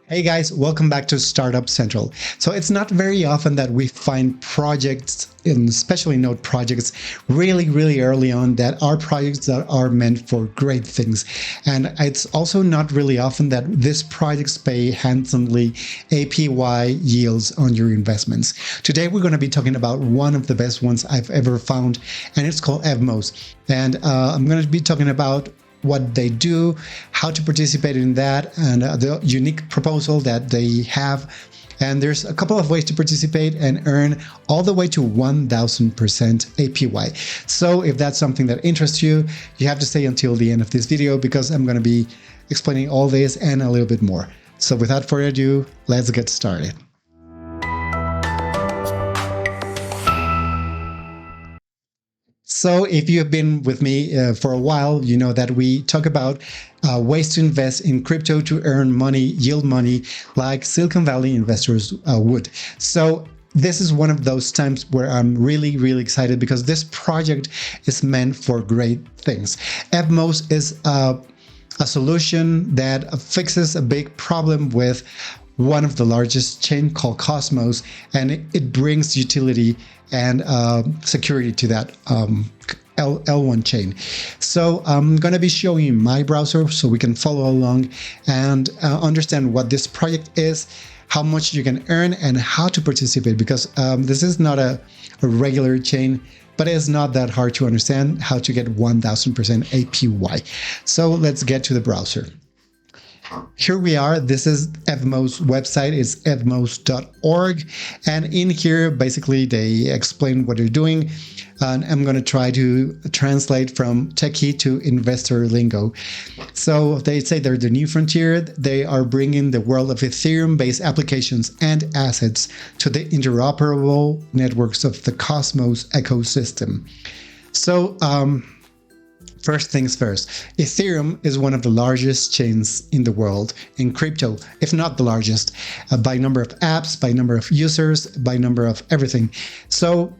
Hey guys, welcome back to Startup Central. So it's not very often that we find projects, especially node projects, really early on that are projects that are meant for great things. And it's also not really often that these projects pay handsomely APY yields on your investments. Today we're going to be talking about one of the best ones I've ever found, and it's called Evmos. And I'm going to be talking about what they do, how to participate in that, and the unique proposal that they have. And there's a couple of ways to participate and earn all the way to 1000% APY. So if that's something that interests you, you have to stay until the end of this video because I'm going to be explaining all this and a little bit more. So without further ado, let's get started. So if you have been with me for a while, you know that we talk about ways to invest in crypto to earn money, yield money, like Silicon Valley investors would. So this is one of those times where I'm really excited because this project is meant for great things. Evmos is a solution that fixes a big problem with one of the largest chain called Cosmos, and it brings utility and security to that L1 chain. So I'm going to be showing you my browser so we can follow along and understand what this project is, how much you can earn, and how to participate, because this is not a regular chain, but it's not that hard to understand how to get 1000% APY. So let's get to the browser. Here we are. This is Evmos website. It's evmos.org. And in here, basically, they explain what they're doing. And I'm going to try to translate from techie to investor lingo. So they say they're the new frontier. They are bringing the world of Ethereum-based applications and assets to the interoperable networks of the Cosmos ecosystem. So, first things first, Ethereum is one of the largest chains in the world in crypto, if not the largest, by number of apps, by number of users, by number of everything. So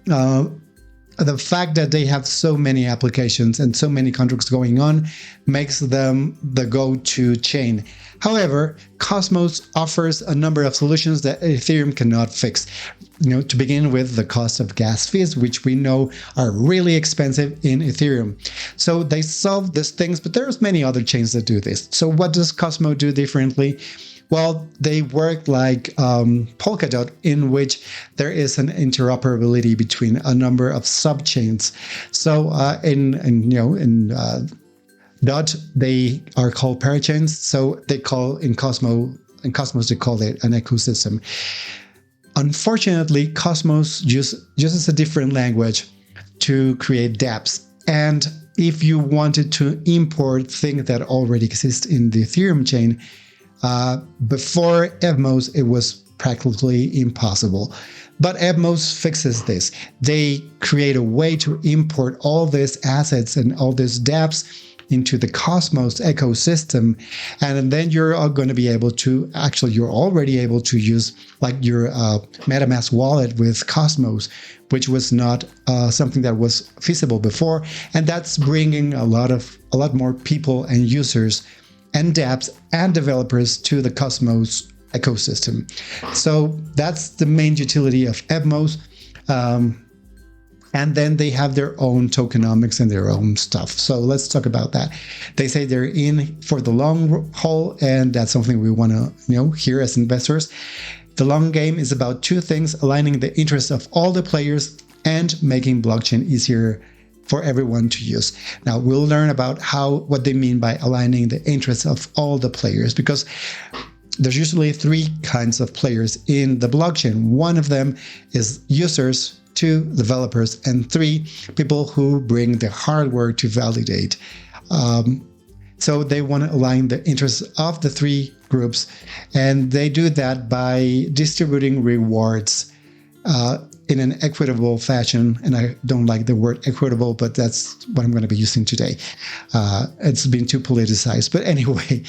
the fact that they have so many applications and so many contracts going on makes them the go-to chain. However, Cosmos offers a number of solutions that Ethereum cannot fix. To begin with, the cost of gas fees, which we know are really expensive in Ethereum. So they solve these things, but there's many other chains that do this. So what does Cosmos do differently? Well, they work like Polkadot, in which there is an interoperability between a number of subchains. So in Dot, they are called parachains. So they call in Cosmos they call it an ecosystem. Unfortunately, Cosmos uses a different language to create dApps. And if you wanted to import things that already exist in the Ethereum chain, before Evmos, it was practically impossible. But Evmos fixes this. They create a way to import all these assets and all these dApps into the Cosmos ecosystem, and then you're going to be able to, actually you're already able to use like your MetaMask wallet with Cosmos, which was not something that was feasible before, and that's bringing a lot more people and users and dApps and developers to the Cosmos ecosystem. So that's the main utility of Evmos. And then they have their own tokenomics and their own stuff. So let's talk about that. They say they're in for the long haul, and that's something we want to hear as investors. The long game is about two things: aligning the interests of all the players and making blockchain easier for everyone to use. Now we'll learn about what they mean by aligning the interests of all the players, because there's usually three kinds of players in the blockchain. One of them is users, 2 developers, and 3 people who bring the hardware to validate. So they want to align the interests of the 3 groups, and they do that by distributing rewards in an equitable fashion. And I don't like the word equitable, but that's what I'm going to be using today. It's been too politicized, but anyway,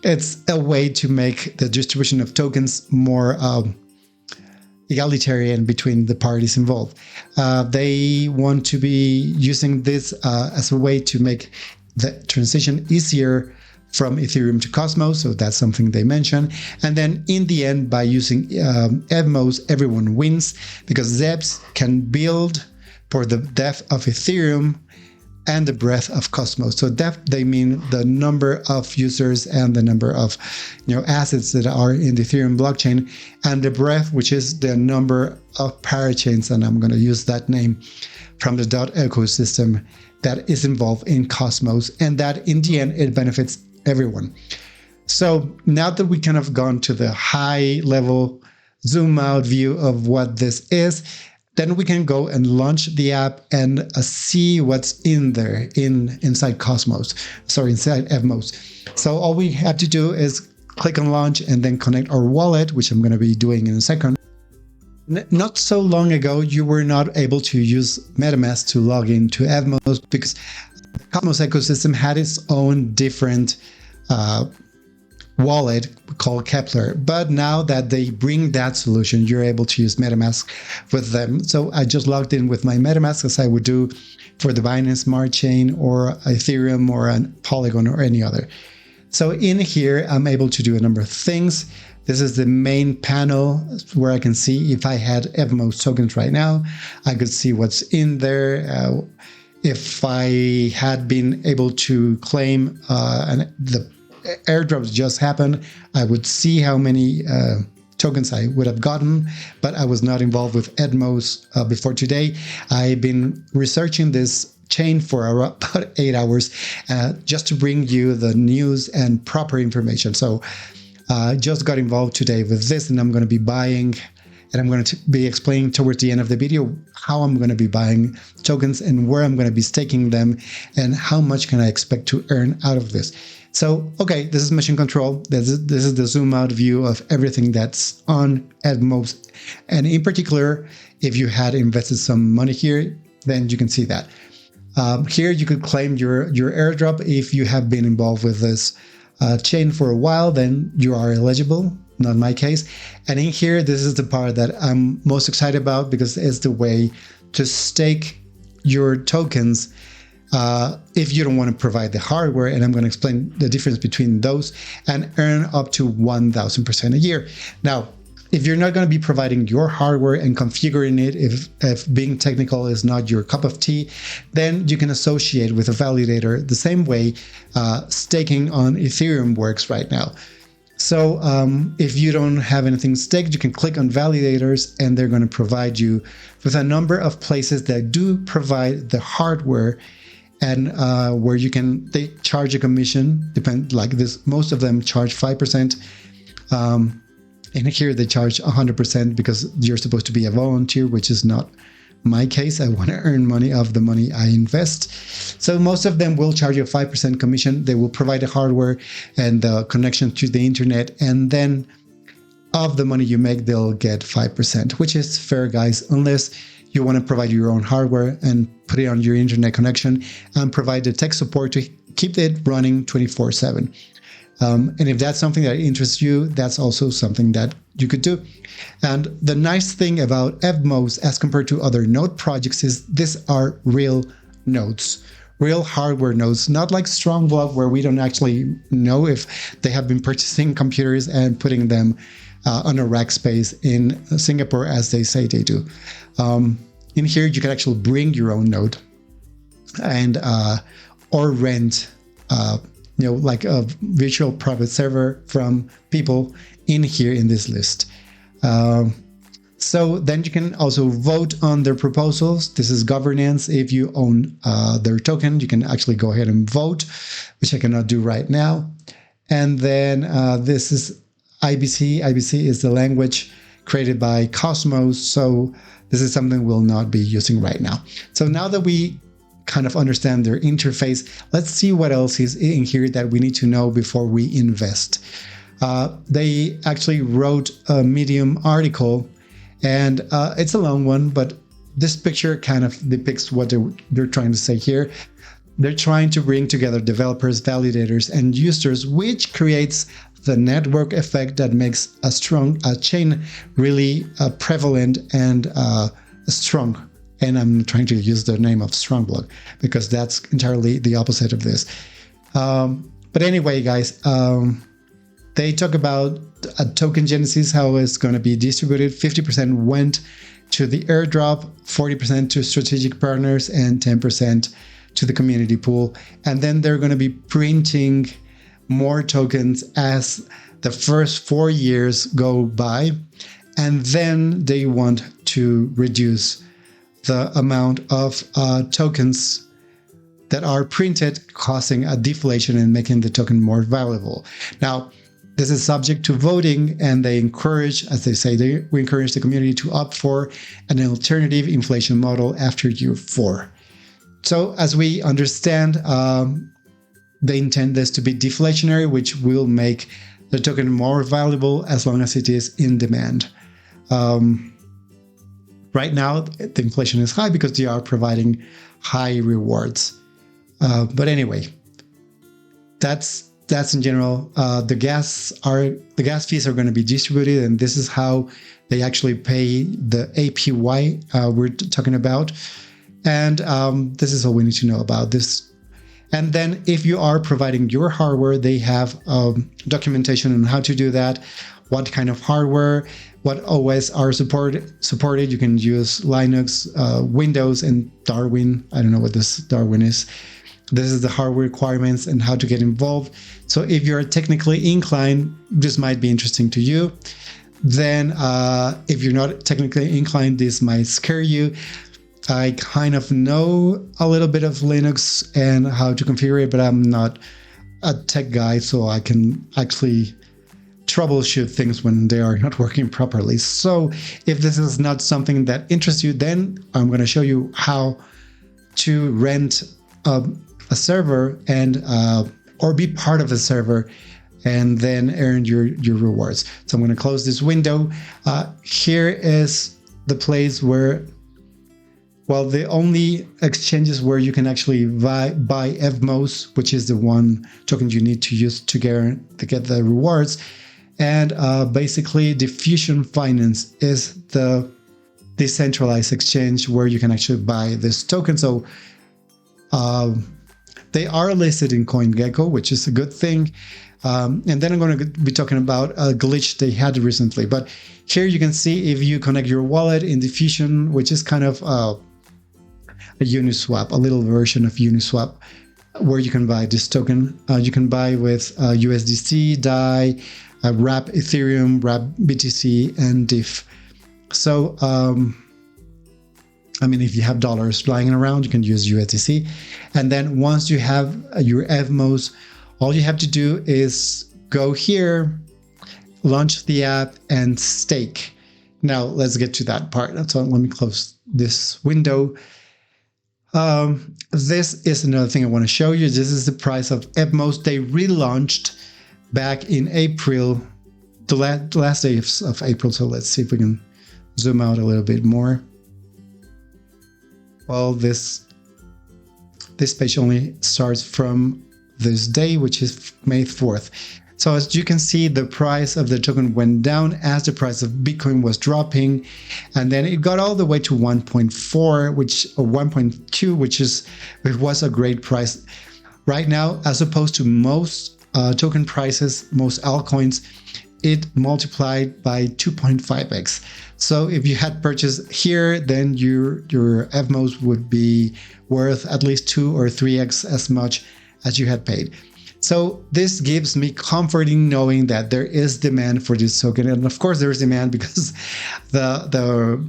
it's a way to make the distribution of tokens more egalitarian between the parties involved. They want to be using this as a way to make the transition easier from Ethereum to Cosmos, so that's something they mention. And then in the end, by using Evmos, everyone wins, because Zebs can build for the depth of Ethereum and the breadth of Cosmos. So depth, they mean the number of users and the number of assets that are in the Ethereum blockchain, and the breadth, which is the number of parachains, and I'm going to use that name from the DOT ecosystem that is involved in Cosmos, and that in the end it benefits everyone. So now that we kind of gone to the high level zoom out view of what this is, then we can go and launch the app and see what's in there inside Evmos. So all we have to do is click on launch and then connect our wallet, which I'm going to be doing in a second. Not so long ago, you were not able to use MetaMask to log into Evmos because the Cosmos ecosystem had its own different wallet called Kepler. But now that they bring that solution, you're able to use MetaMask with them. So I just logged in with my MetaMask, as I would do for the Binance Smart Chain or Ethereum or a Polygon or any other. So in here, I'm able to do a number of things. This is the main panel where I can see if I had Evmos tokens right now, I could see what's in there. If I had been able to claim the airdrops just happened, I would see how many tokens I would have gotten, but I was not involved with Evmos before today. I've been researching this chain for about 8 hours just to bring you the news and proper information. So I just got involved today with this, and I'm going to be buying, and I'm going to be explaining towards the end of the video how I'm going to be buying tokens and where I'm going to be staking them and how much can I expect to earn out of this. So, okay, this is mission control. This is the zoom out view of everything that's on Evmos. And in particular, if you had invested some money here, then you can see that. Here you could claim your airdrop. If you have been involved with this chain for a while, then you are eligible. Not my case. And in here, this is the part that I'm most excited about because it's the way to stake your tokens if you don't want to provide the hardware, and I'm going to explain the difference between those, and earn up to 1,000% a year. Now, if you're not going to be providing your hardware and configuring it, if being technical is not your cup of tea, then you can associate with a validator the same way staking on Ethereum works right now. So if you don't have anything staked, you can click on validators, and they're going to provide you with a number of places that do provide the hardware, and where they charge a commission, like this, most of them charge 5%. And here they charge 100% because you're supposed to be a volunteer, which is not my case. I want to earn money of the money I invest. So most of them will charge you a 5% commission. They will provide the hardware and the connection to the internet. And then of the money you make, they'll get 5%, which is fair, guys, unless you want to provide your own hardware and put it on your internet connection and provide the tech support to keep it running 24/7. And if that's something that interests you, that's also something that you could do. And the nice thing about Evmos as compared to other node projects is these are real nodes, real hardware nodes, not like Strongblock, where we don't actually know if they have been purchasing computers and putting them on a rack space in Singapore, as they say they do. In here, you can actually bring your own node and or rent like a virtual private server from people in here in this list. So then you can also vote on their proposals. This is governance. If you own their token, you can actually go ahead and vote, which I cannot do right now. And then this is IBC. IBC is the language created by Cosmos. So this is something we'll not be using right now. So now that we kind of understand their interface, let's see what else is in here that we need to know before we invest. They actually wrote a Medium article, and it's a long one, but this picture kind of depicts what they're trying to say here. They're trying to bring together developers, validators, and users, which creates the network effect that makes a chain really prevalent and strong. And I'm trying to use the name of Strongblock because that's entirely the opposite of this. But anyway, guys, they talk about a token genesis, how it's going to be distributed. 50% went to the airdrop, 40% to strategic partners, and 10% to the community pool. And then they're going to be printing more tokens as the first 4 years go by. And then they want to reduce the amount of tokens that are printed, causing a deflation and making the token more valuable. Now, this is subject to voting, and they encourage, as they say, we encourage the community to opt for an alternative inflation model after year 4. So as we understand, they intend this to be deflationary, which will make the token more valuable as long as it is in demand. Right now, the inflation is high because they are providing high rewards. But anyway, that's in general. The gas fees are going to be distributed, and this is how they actually pay the APY we're talking about. And this is all we need to know about this. And then if you are providing your hardware, they have documentation on how to do that, what kind of hardware, what OS are supported. You can use Linux, Windows, and Darwin. I don't know what this Darwin is. This is the hardware requirements and how to get involved. So if you're technically inclined, this might be interesting to you. Then if you're not technically inclined, this might scare you. I kind of know a little bit of Linux and how to configure it, but I'm not a tech guy, so I can actually troubleshoot things when they are not working properly. So if this is not something that interests you, then I'm going to show you how to rent a server and or be part of a server and then earn your rewards. So I'm going to close this window. Here is the place where, well, the only exchanges where you can actually buy Evmos, which is the one token you need to use to get the rewards. And basically, Diffusion Finance is the decentralized exchange where you can actually buy this token. So they are listed in CoinGecko, which is a good thing. And then I'm going to be talking about a glitch they had recently. But here you can see if you connect your wallet in Diffusion, which is kind of a Uniswap, a little version of Uniswap, where you can buy this token. You can buy with USDC, DAI, Wrap Ethereum, Wrap BTC, and DIF. So, I mean, if you have dollars flying around, you can use USDC. And then once you have your Evmos, all you have to do is go here, launch the app, and stake. Now, let's get to that part. So let me close this window. This is another thing I want to show you. This is the price of Evmos. They relaunched back in April, the last day of April. So let's see if we can zoom out a little bit more. Well, this page only starts from this day, which is May 4th. So as you can see, the price of the token went down as the price of Bitcoin was dropping, and then it got all the way to 1.4, or 1.2, which was a great price. Right now, as opposed to most token prices, most altcoins, it multiplied by 2.5x. So if you had purchased here, then your Evmos would be worth at least 2 or 3x as much as you had paid. So this gives me comfort in knowing that there is demand for this token. And of course there is demand because the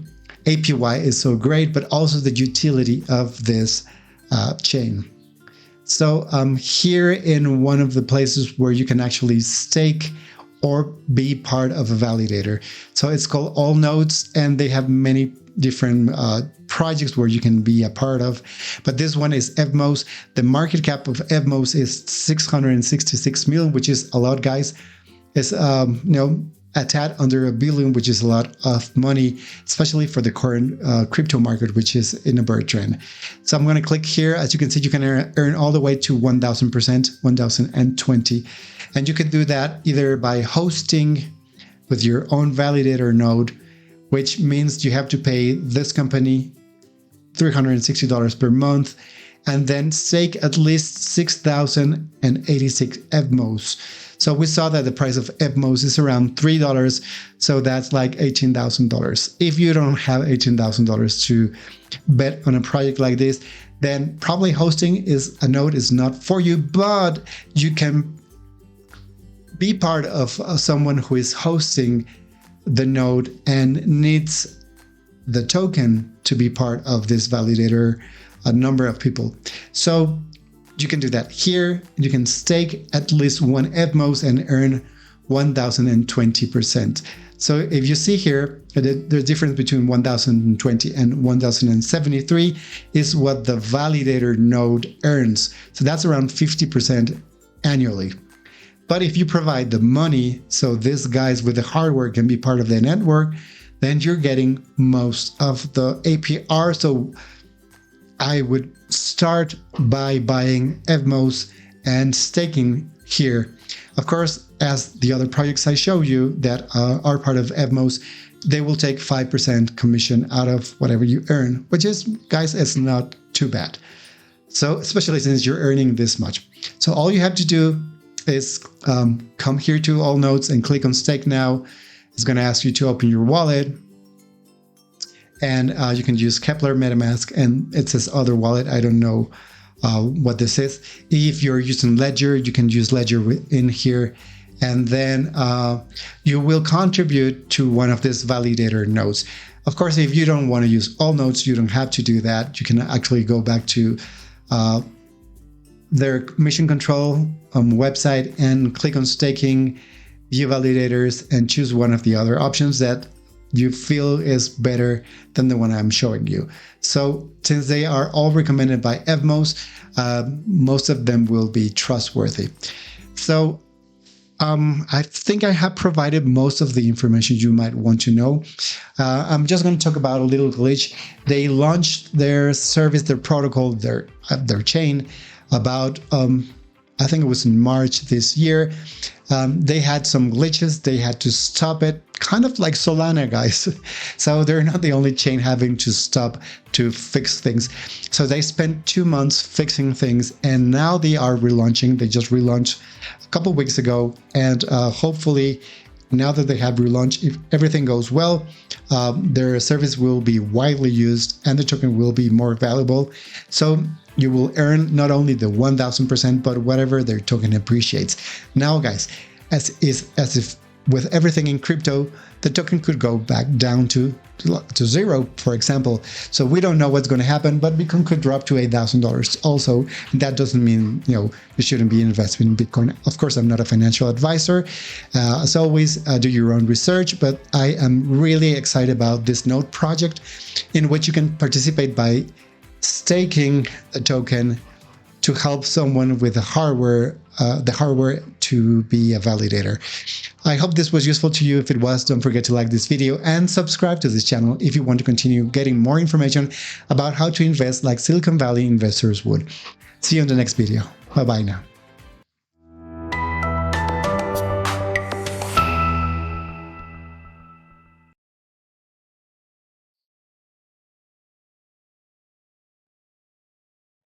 APY is so great, but also the utility of this chain. So here in one of the places where you can actually stake or be part of a validator. So it's called Allnodes, and they have many different projects where you can be a part of. But this one is Evmos. The market cap of Evmos is 666 million, which is a lot, guys. It's a tad under $1 billion, which is a lot of money, especially for the current crypto market, which is in a bird trend. So I'm going to click here. As you can see, you can earn all the way to 1,000%, 1,020. And you can do that either by hosting with your own validator node, which means you have to pay this company $360 per month. and then stake at least 6,086 Evmos. So we saw that the price of Evmos is around $3, so that's like $18,000. If you don't have $18,000 to bet on a project like this, then probably hosting a node is not for you, but you can be part of someone who is hosting the node and needs the token to be part of this validator, a number of people. So you can do that here. You can stake at least one Evmos and earn 1,020%. So if you see here, the difference between 1,020 and 1,073 is what the validator node earns. So that's around 50% annually. But if you provide the money, so these guys with the hardware can be part of the network, then you're getting most of the APR. So I would start by buying Evmos and staking here. Of course, as the other projects I show you that are part of Evmos, they will take 5% commission out of whatever you earn, which is, guys, it's not too bad. So especially since you're earning this much. So all you have to do is come here to Allnodes and click on Stake Now. It's going to ask you to open your wallet. And you can use Kepler MetaMask, and it says other wallet. I don't know what this is. If you're using Ledger, you can use Ledger in here. And then you will contribute to one of these validator nodes. Of course, if you don't want to use Allnodes, you don't have to do that. You can actually go back to their mission control website and click on staking, view validators, and choose one of the other options that you feel is better than the one I'm showing you. So since they are all recommended by Evmos, most of them will be trustworthy. So I think I have provided most of the information you might want to know. I'm just going to talk about a little glitch. They launched their service, their protocol, their chain about, I think it was in March this year. They had some glitches. They had to stop it, kind of like Solana, guys. So they're not the only chain having to stop to fix things. So they spent 2 months fixing things, and now they are relaunching. They just relaunched a couple weeks ago, and hopefully now that they have relaunched, if everything goes well, their service will be widely used and the token will be more valuable. So you will earn not only the 1,000%, but whatever their token appreciates. Now, guys, as if with everything in crypto, the token could go back down to zero, for example. So we don't know what's going to happen, but Bitcoin could drop to $8,000 also. That doesn't mean, you shouldn't be investing in Bitcoin. Of course, I'm not a financial advisor. As always, do your own research, but I am really excited about this node project in which you can participate by staking a token to help someone with the hardware to be a validator. I hope this was useful to you. If it was, don't forget to like this video and subscribe to this channel if you want to continue getting more information about how to invest like Silicon Valley investors would. See you in the next video. Bye-bye now.